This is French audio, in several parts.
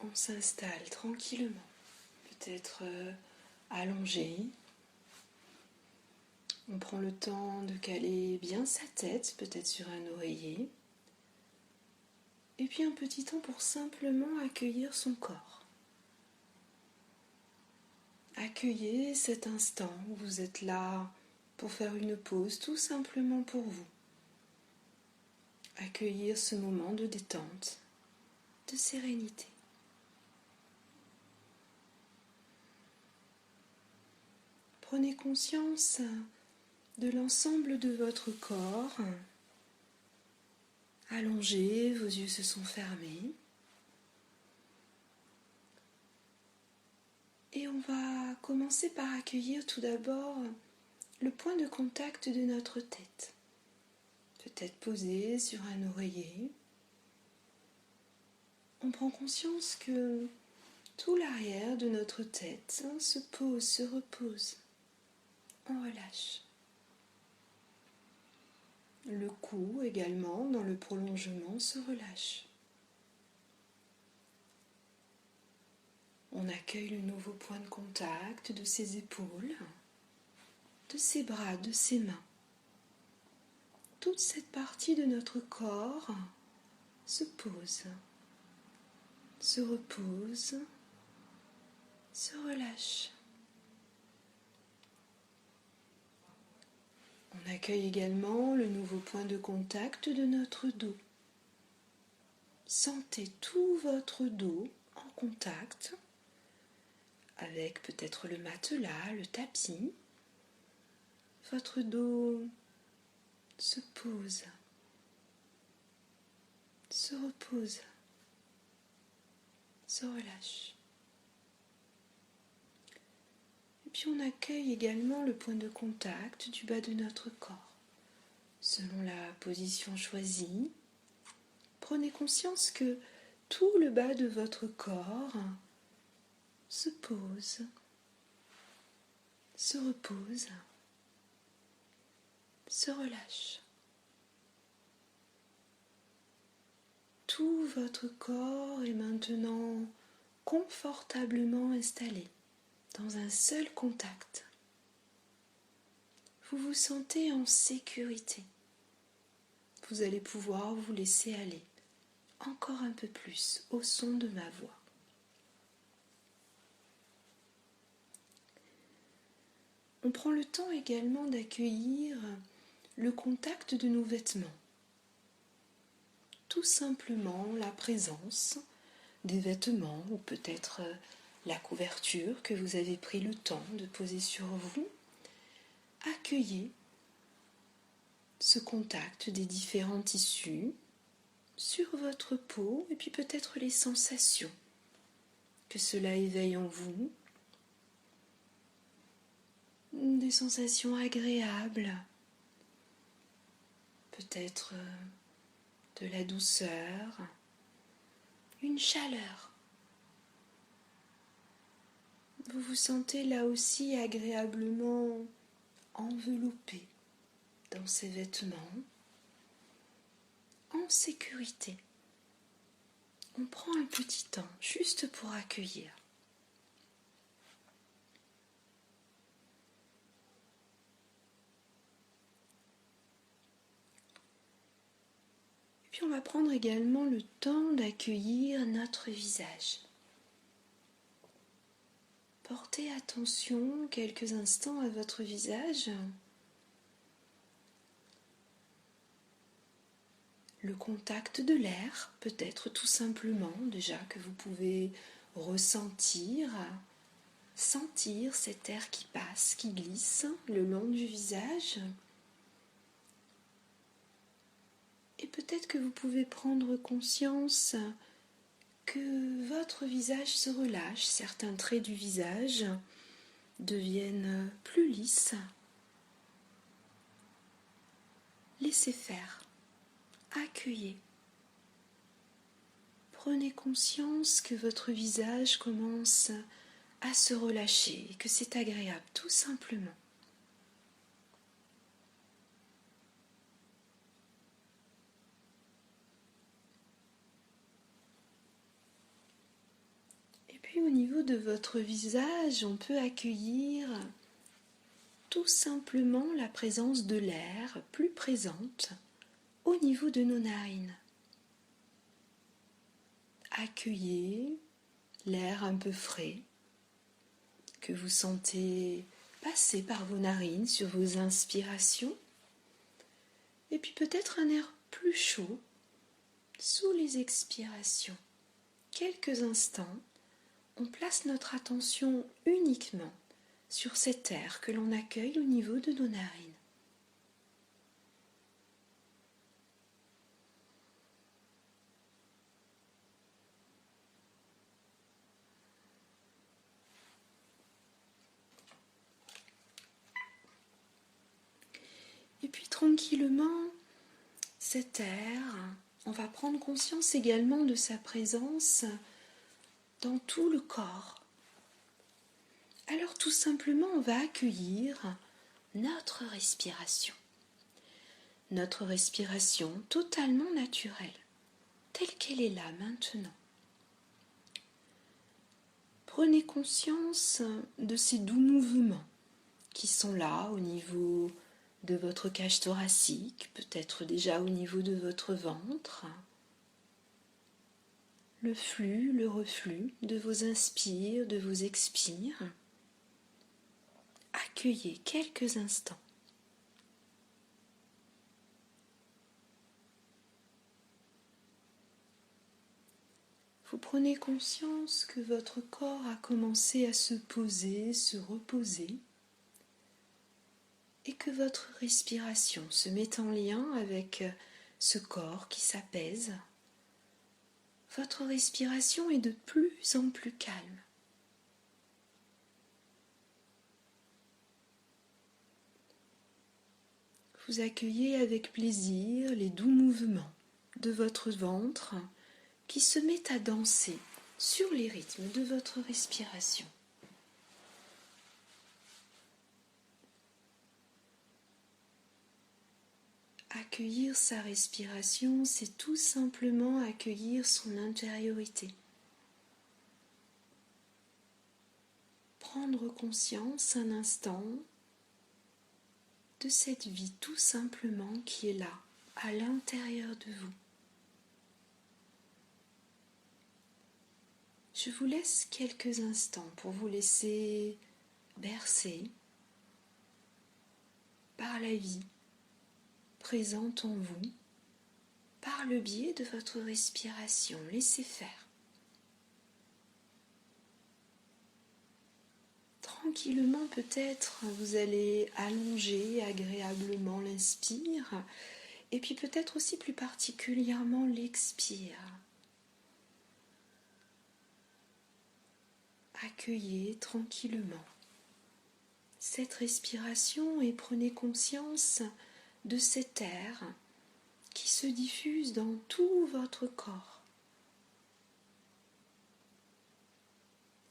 On s'installe tranquillement, peut-être allongé. On prend le temps de caler bien sa tête, peut-être sur un oreiller. Et puis un petit temps pour simplement accueillir son corps. Accueillez cet instant où vous êtes là pour faire une pause tout simplement pour vous. Accueillir ce moment de détente, de sérénité. Prenez conscience de l'ensemble de votre corps. Allongé, vos yeux se sont fermés. Et on va commencer par accueillir tout d'abord le point de contact de notre tête. Peut-être posé sur un oreiller. On prend conscience que tout l'arrière de notre tête se pose, se repose. On relâche. Le cou également, dans le prolongement, se relâche. On accueille le nouveau point de contact de ses épaules, de ses bras, de ses mains. Toute cette partie de notre corps se pose, se repose, se relâche. On accueille également le nouveau point de contact de notre dos. Sentez tout votre dos en contact avec peut-être le matelas, le tapis. Votre dos se pose, se repose, se relâche. Et puis on accueille également le point de contact du bas de notre corps. Selon la position choisie, prenez conscience que tout le bas de votre corps se pose, se repose, se relâche. Tout votre corps est maintenant confortablement installé dans un seul contact. Vous vous sentez en sécurité. Vous allez pouvoir vous laisser aller encore un peu plus au son de ma voix. On prend le temps également d'accueillir le contact de nos vêtements. Tout simplement la présence des vêtements ou peut-être la couverture que vous avez pris le temps de poser sur vous. Accueillez ce contact des différents tissus sur votre peau et puis peut-être les sensations que cela éveille en vous. Des sensations agréables, peut-être de la douceur, une chaleur. Vous vous sentez là aussi agréablement enveloppé dans ces vêtements, en sécurité. On prend un petit temps juste pour accueillir. Et puis on va prendre également le temps d'accueillir notre visage. Portez attention quelques instants à votre visage. Le contact de l'air, peut-être tout simplement déjà que vous pouvez ressentir, sentir cet air qui passe, qui glisse le long du visage. Et peut-être que vous pouvez prendre conscience que votre visage se relâche, certains traits du visage deviennent plus lisses. Laissez faire, accueillez. Prenez conscience que votre visage commence à se relâcher et que c'est agréable, tout simplement. Puis au niveau de votre visage, on peut accueillir tout simplement la présence de l'air plus présente au niveau de nos narines. Accueillez l'air un peu frais que vous sentez passer par vos narines sur vos inspirations, et puis peut-être un air plus chaud sous les expirations. Quelques instants, on place notre attention uniquement sur cet air que l'on accueille au niveau de nos narines. Et puis tranquillement, cet air, on va prendre conscience également de sa présence dans tout le corps. Alors tout simplement, on va accueillir notre respiration. Notre respiration totalement naturelle, telle qu'elle est là maintenant. Prenez conscience de ces doux mouvements qui sont là au niveau de votre cage thoracique, peut-être déjà au niveau de votre ventre. Le flux, le reflux de vos inspires, de vos expires. Accueillez quelques instants. Vous prenez conscience que votre corps a commencé à se poser, se reposer, et que votre respiration se met en lien avec ce corps qui s'apaise. Votre respiration est de plus en plus calme. Vous accueillez avec plaisir les doux mouvements de votre ventre qui se met à danser sur les rythmes de votre respiration. Accueillir sa respiration, c'est tout simplement accueillir son intériorité. Prendre conscience un instant de cette vie tout simplement qui est là, à l'intérieur de vous. Je vous laisse quelques instants pour vous laisser bercer par la vie présente en vous, par le biais de votre respiration. Laissez faire. Tranquillement peut-être, vous allez allonger agréablement l'inspire et puis peut-être aussi plus particulièrement l'expire. Accueillez tranquillement cette respiration et prenez conscience de cet air qui se diffuse dans tout votre corps.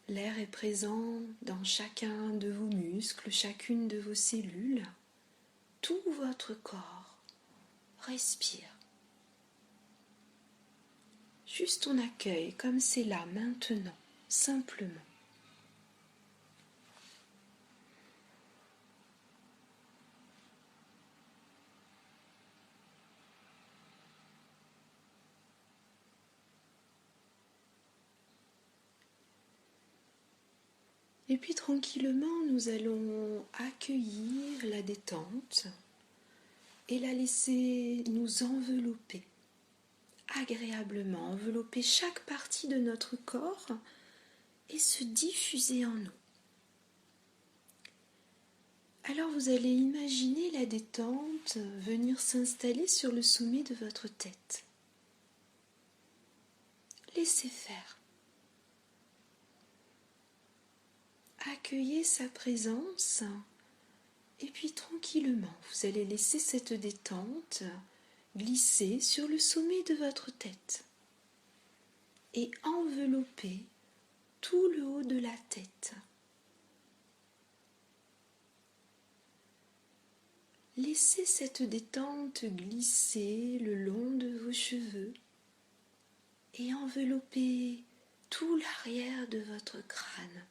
L'air est présent dans chacun de vos muscles, chacune de vos cellules. Tout votre corps respire. Juste on accueille comme c'est là maintenant, simplement. Et puis tranquillement, nous allons accueillir la détente et la laisser nous envelopper, agréablement, envelopper chaque partie de notre corps et se diffuser en nous. Alors vous allez imaginer la détente venir s'installer sur le sommet de votre tête. Laissez faire. Accueillez sa présence et puis tranquillement, vous allez laisser cette détente glisser sur le sommet de votre tête et envelopper tout le haut de la tête. Laissez cette détente glisser le long de vos cheveux et envelopper tout l'arrière de votre crâne.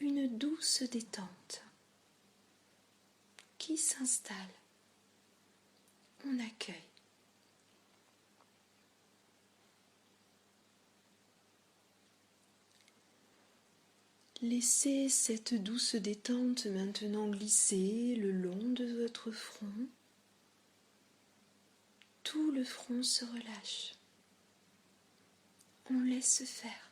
Une douce détente qui s'installe. On accueille. Laissez cette douce détente maintenant glisser le long de votre front. Tout le front se relâche. On laisse faire.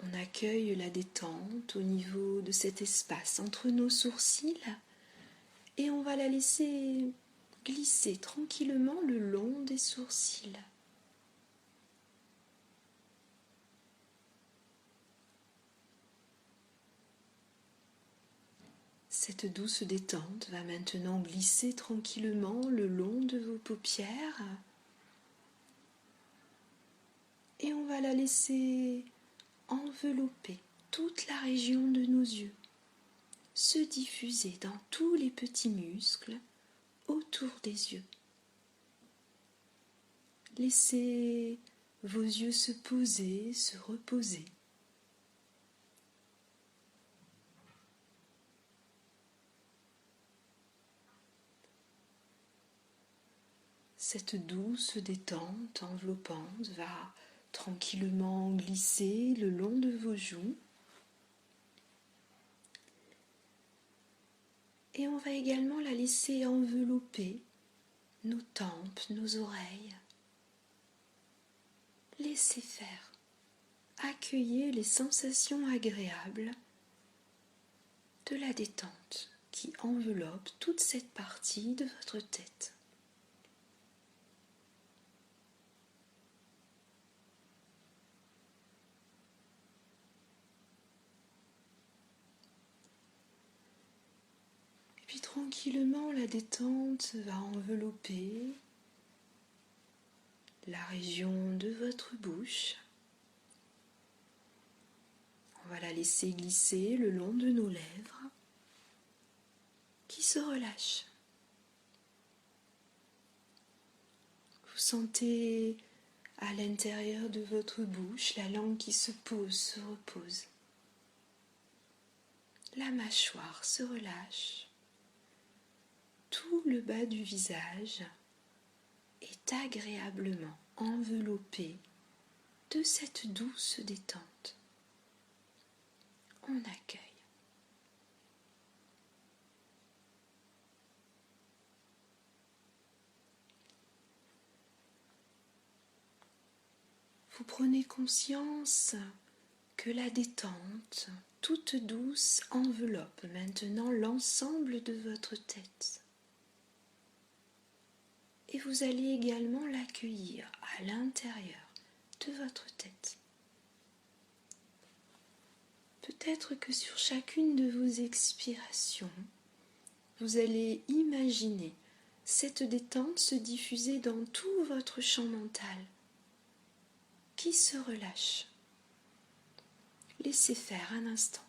On accueille la détente au niveau de cet espace entre nos sourcils et on va la laisser glisser tranquillement le long des sourcils. Cette douce détente va maintenant glisser tranquillement le long de vos paupières et on va la laisser envelopper toute la région de nos yeux, se diffuser dans tous les petits muscles autour des yeux. Laissez vos yeux se poser, se reposer. Cette douce détente enveloppante va tranquillement glisser le long de vos joues. Et on va également la laisser envelopper nos tempes, nos oreilles. Laissez faire. Accueillez les sensations agréables de la détente qui enveloppe toute cette partie de votre tête. Et puis tranquillement, la détente va envelopper la région de votre bouche. On va la laisser glisser le long de nos lèvres qui se relâchent. Vous sentez à l'intérieur de votre bouche la langue qui se pose, se repose. La mâchoire se relâche. Tout le bas du visage est agréablement enveloppé de cette douce détente. On accueille. Vous prenez conscience que la détente, toute douce, enveloppe maintenant l'ensemble de votre tête. Et vous allez également l'accueillir à l'intérieur de votre tête. Peut-être que sur chacune de vos expirations, vous allez imaginer cette détente se diffuser dans tout votre champ mental qui se relâche. Laissez faire un instant.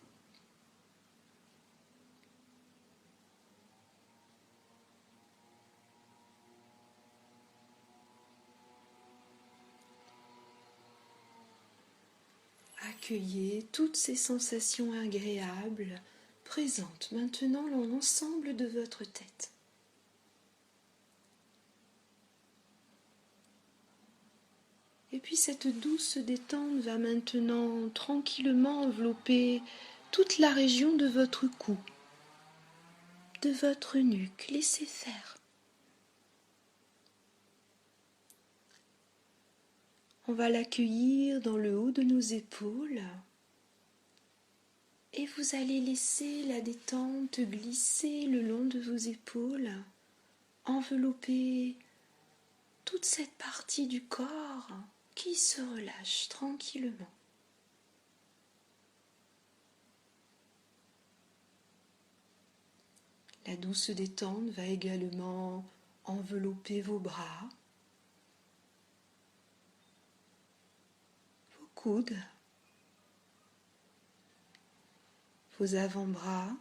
Accueillez toutes ces sensations agréables présentes maintenant dans l'ensemble de votre tête. Et puis cette douce détente va maintenant tranquillement envelopper toute la région de votre cou, de votre nuque. Laissez faire. On va l'accueillir dans le haut de nos épaules et vous allez laisser la détente glisser le long de vos épaules, envelopper toute cette partie du corps qui se relâche tranquillement. La douce détente va également envelopper vos bras, vos coudes, vos avant-bras,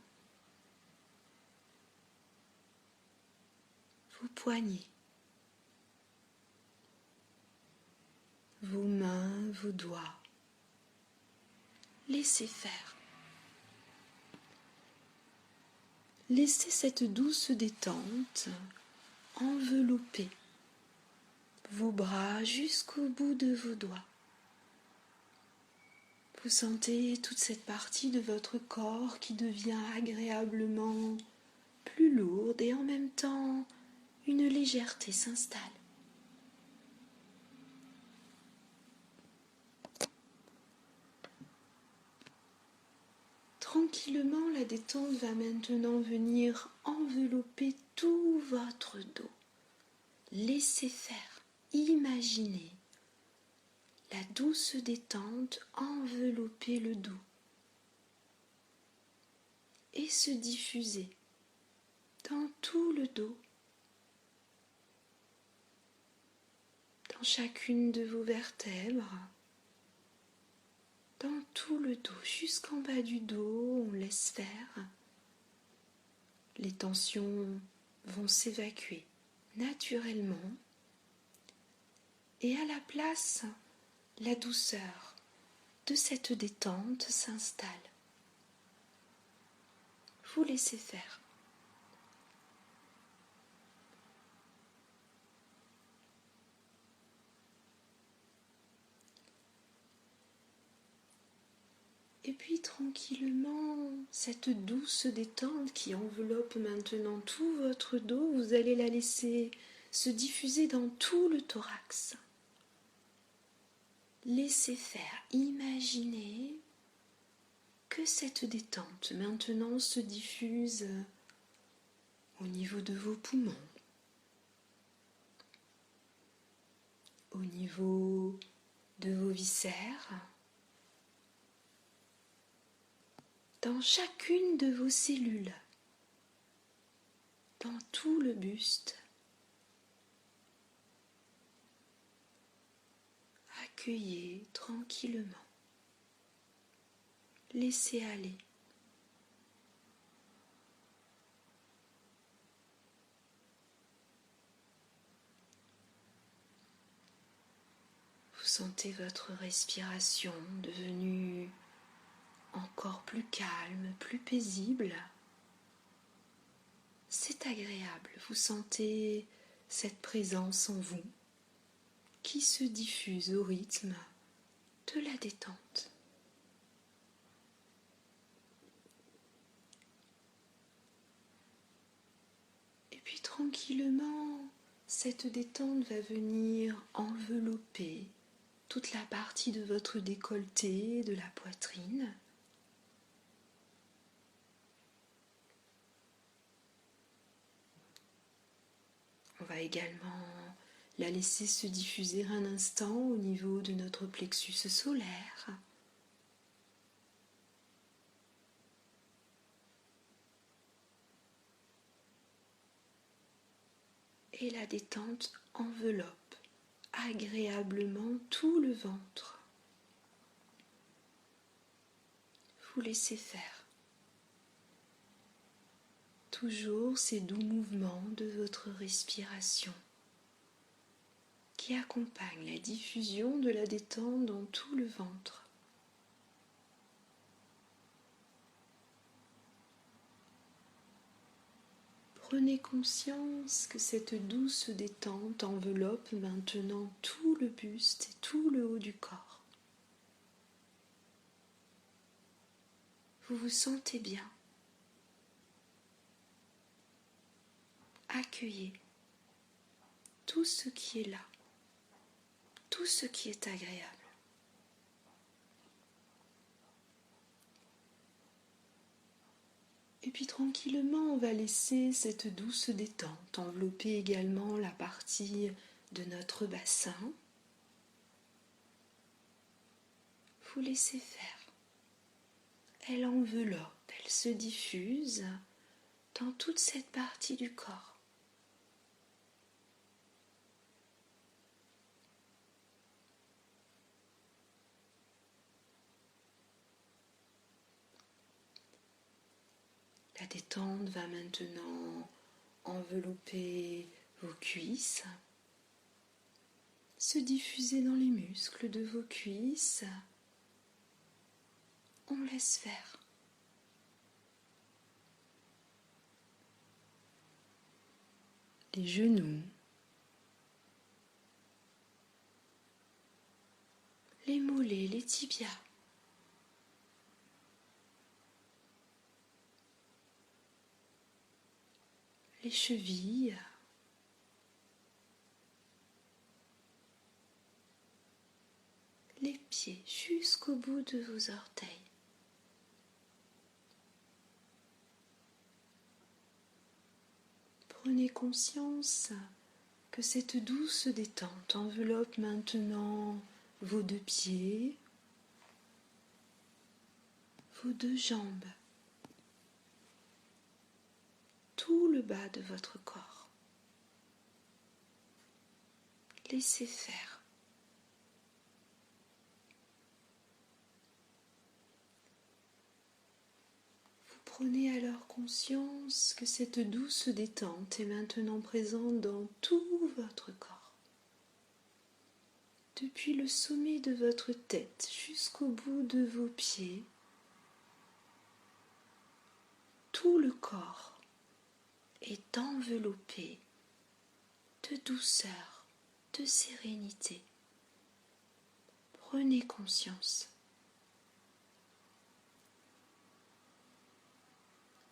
vos poignets, vos mains, vos doigts. Laissez faire. Laissez cette douce détente envelopper vos bras jusqu'au bout de vos doigts. Vous sentez toute cette partie de votre corps qui devient agréablement plus lourde et en même temps une légèreté s'installe. Tranquillement, la détente va maintenant venir envelopper tout votre dos. Laissez faire, imaginez la douce détente envelopper le dos et se diffuser dans tout le dos, dans chacune de vos vertèbres, dans tout le dos, jusqu'en bas du dos, on laisse faire. Les tensions vont s'évacuer naturellement et à la place, la douceur de cette détente s'installe. Vous laissez faire. Et puis tranquillement, cette douce détente qui enveloppe maintenant tout votre dos, vous allez la laisser se diffuser dans tout le thorax. Laissez faire, imaginez que cette détente maintenant se diffuse au niveau de vos poumons, au niveau de vos viscères, dans chacune de vos cellules, dans tout le buste. Accueillez tranquillement. Laissez aller. Vous sentez votre respiration devenue encore plus calme, plus paisible. C'est agréable, vous sentez cette présence en vous qui se diffuse au rythme de la détente. Et puis tranquillement, cette détente va venir envelopper toute la partie de votre décolleté, de la poitrine. On va également la laisser se diffuser un instant au niveau de notre plexus solaire. Et la détente enveloppe agréablement tout le ventre. Vous laissez faire. Toujours ces doux mouvements de votre respiration qui accompagnent la diffusion de la détente dans tout le ventre. Prenez conscience que cette douce détente enveloppe maintenant tout le buste et tout le haut du corps. Vous vous sentez bien. Accueillez tout ce qui est là, tout ce qui est agréable. Et puis tranquillement, on va laisser cette douce détente envelopper également la partie de notre bassin. Vous laissez faire. Elle enveloppe, elle se diffuse dans toute cette partie du corps. La détente va maintenant envelopper vos cuisses, se diffuser dans les muscles de vos cuisses. On laisse faire. Les genoux, les mollets, les tibias, les chevilles, les pieds jusqu'au bout de vos orteils. Prenez conscience que cette douce détente enveloppe maintenant vos deux pieds, vos deux jambes, tout le bas de votre corps. Laissez faire. Vous prenez alors conscience que cette douce détente est maintenant présente dans tout votre corps. Depuis le sommet de votre tête jusqu'au bout de vos pieds, tout le corps est enveloppé de douceur, de sérénité. Prenez conscience.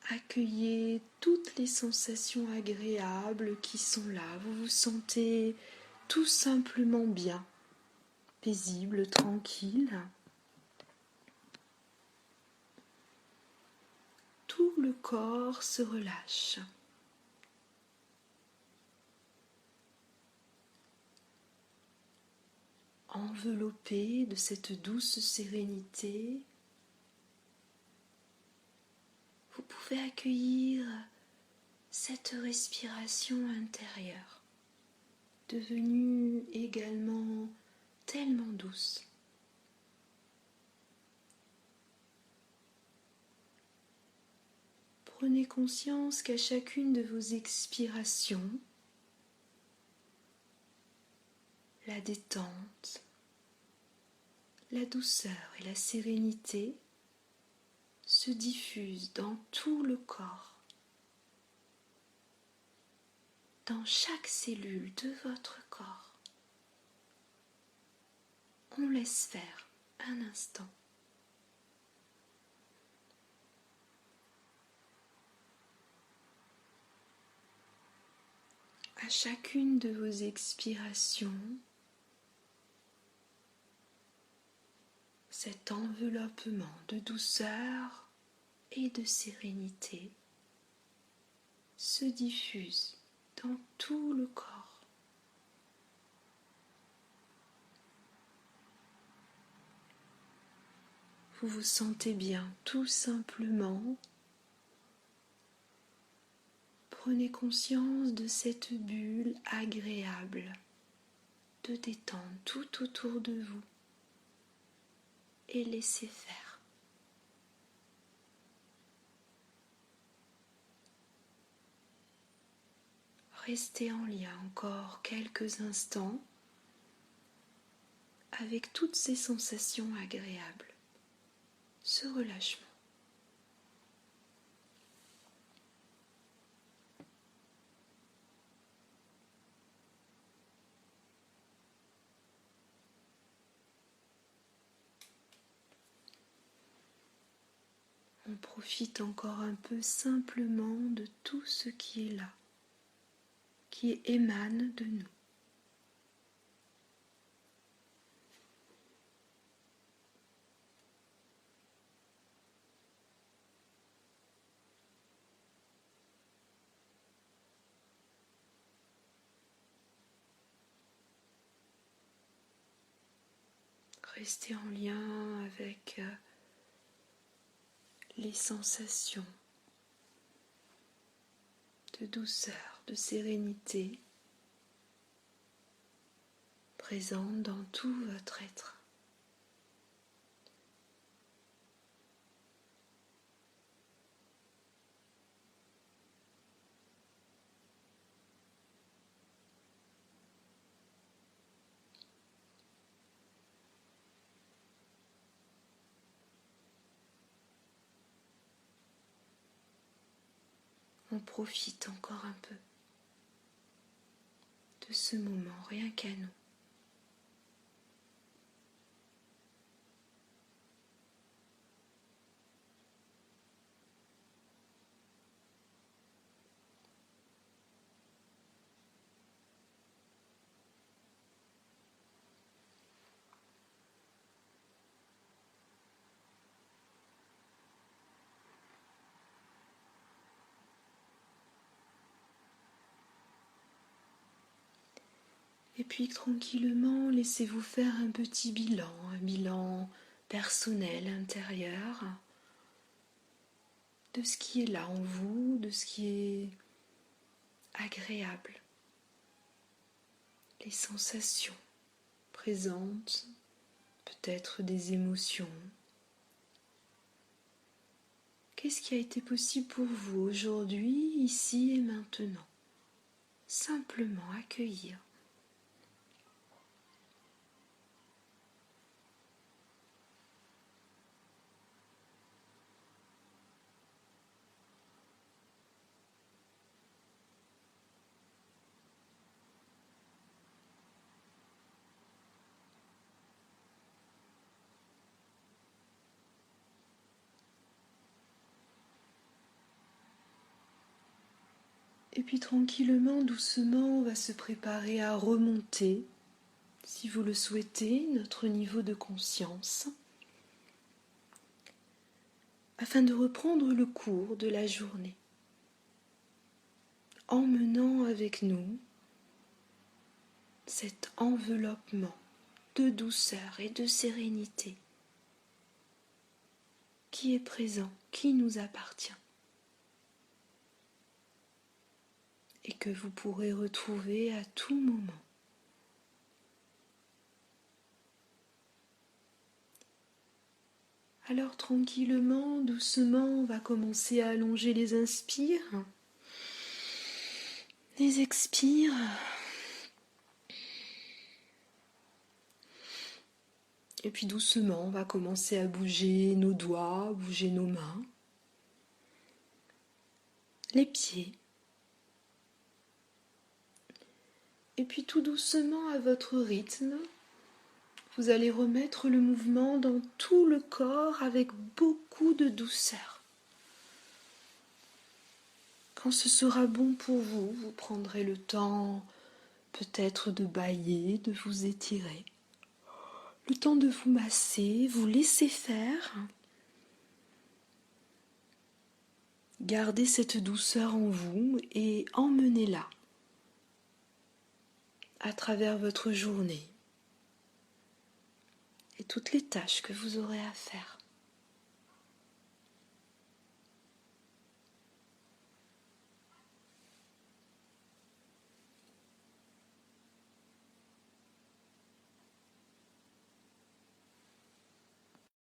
Accueillez toutes les sensations agréables qui sont là. Vous vous sentez tout simplement bien, paisible, tranquille. Tout le corps se relâche. Enveloppé de cette douce sérénité, vous pouvez accueillir cette respiration intérieure, devenue également tellement douce. Prenez conscience qu'à chacune de vos expirations, la détente, la douceur et la sérénité se diffusent dans tout le corps, dans chaque cellule de votre corps. On laisse faire un instant. À chacune de vos expirations, cet enveloppement de douceur et de sérénité se diffuse dans tout le corps. Vous vous sentez bien, tout simplement. Prenez conscience de cette bulle agréable de détente tout autour de vous et laissez faire. Restez en lien encore quelques instants avec toutes ces sensations agréables, ce relâchement. On profite encore un peu simplement de tout ce qui est là, qui émane de nous. Restez en lien avec les sensations de douceur, de sérénité présentes dans tout votre être. on profite encore un peu de ce moment, rien qu'à nous. Et puis tranquillement, laissez-vous faire un petit un bilan personnel, intérieur, de ce qui est là en vous, de ce qui est agréable, les sensations présentes, peut-être des émotions. Qu'est-ce qui a été possible pour vous aujourd'hui, ici et maintenant? Simplement accueillir. Et puis tranquillement, doucement, on va se préparer à remonter, si vous le souhaitez, notre niveau de conscience, afin de reprendre le cours de la journée, emmenant avec nous cet enveloppement de douceur et de sérénité qui est présent, qui nous appartient, et que vous pourrez retrouver à tout moment. Alors tranquillement, doucement, on va commencer à allonger les inspires, les expires. Et puis doucement, on va commencer à bouger nos doigts, bouger nos mains, les pieds. Et puis tout doucement, à votre rythme, vous allez remettre le mouvement dans tout le corps avec beaucoup de douceur. Quand ce sera bon pour vous, vous prendrez le temps peut-être de bâiller, de vous étirer. Le temps de vous masser, vous laisser faire. Gardez cette douceur en vous et emmenez-la à travers votre journée et toutes les tâches que vous aurez à faire.